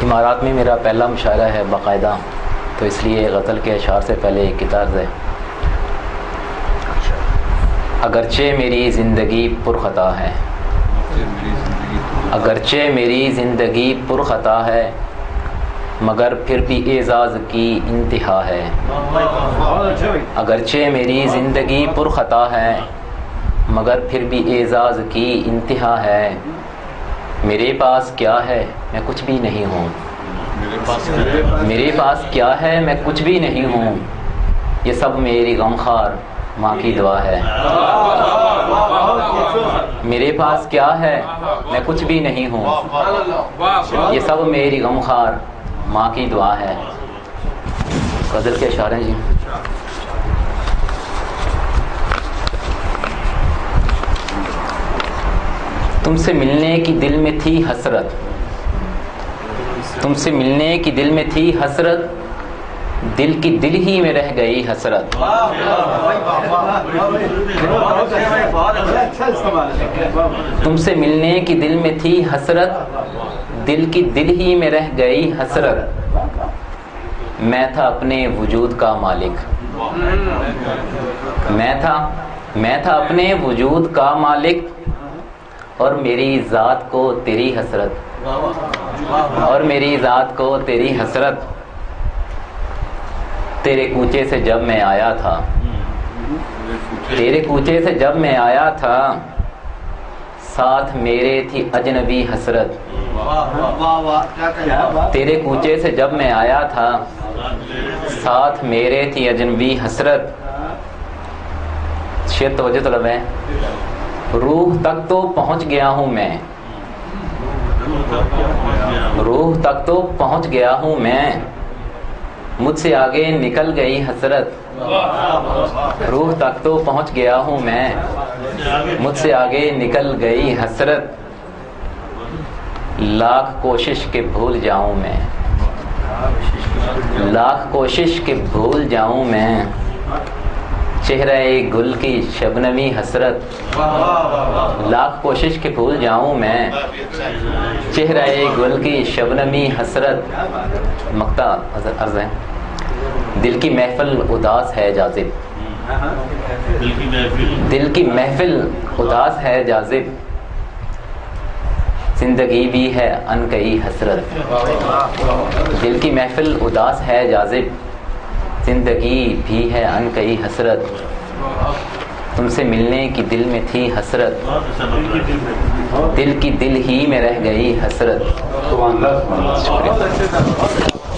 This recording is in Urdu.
امارات میں میرا پہلا مشاعرہ ہے باقاعدہ، تو اس لیے غزل کے اشعار سے پہلے ایک طرز ہے۔ اگرچہ میری زندگی پرخطا ہے، اگرچہ میری زندگی پرخطا ہے، مگر پھر بھی اعزاز کی انتہا ہے۔ اگرچہ میری زندگی پرخطا ہے، مگر پھر بھی اعزاز کی انتہا ہے۔ میرے پاس کیا ہے میں کچھ بھی نہیں ہوں، میرے پاس کیا ہے میں کچھ بھی نہیں ہوں، یہ سب میری غمخوار ماں کی دعا ہے۔ میرے پاس کیا ہے میں کچھ بھی نہیں ہوں، یہ سب میری غمخوار ماں کی دعا ہے۔ غزل کے اشعار ہیں جی۔ تم سے ملنے کی دل میں تھی حسرت، تم سے ملنے کی دل میں تھی حسرت، دل کی دل ہی میں رہ گئی حسرت۔ تم سے ملنے کی دل میں تھی حسرت، دل کی دل ہی میں رہ گئی حسرت۔ میں تھا اپنے وجود کا مالک، میں تھا اپنے وجود کا مالک، اور میری ذات کو تیری حسرت، اور میری ذات کو تیری حسرت۔ تیرے کوچے سے جب میں آیا تھا، تیرے کوچے سے جب میں آیا تھا، ساتھ میرے تھی اجنبی حسرت۔ تیرے کوچے سے جب میں آیا تھا، ساتھ میرے تھی اجنبی حسرت۔ شعر توجہ طلب ہے۔ روح تک تو پہنچ گیا ہوں میں، روح تک تو پہنچ گیا ہوں میں، مجھ سے آگے نکل گئی حسرت۔ روح تک تو پہنچ گیا ہوں میں، مجھ سے آگے نکل گئی حسرت۔ لاکھ کوشش کے بھول جاؤں میں، لاکھ کوشش کے بھول جاؤں میں، چہرہ گل کی شبنمی حسرت۔ لاکھ کوشش کے بھول جاؤں میں، چہرہ گل کی شبنمی حسرت۔ مقطع عرض ہے۔ دل کی محفل اداس ہے جاذب، دل کی محفل اداس ہے جاذب، زندگی بھی ہے ان کئی حسرت۔ دل کی محفل اداس ہے جاذب، زندگی بھی ہے ان کئی حسرت۔ تم سے ملنے کی دل میں تھی حسرت، دل کی دل ہی میں رہ گئی حسرت۔ شکریہ۔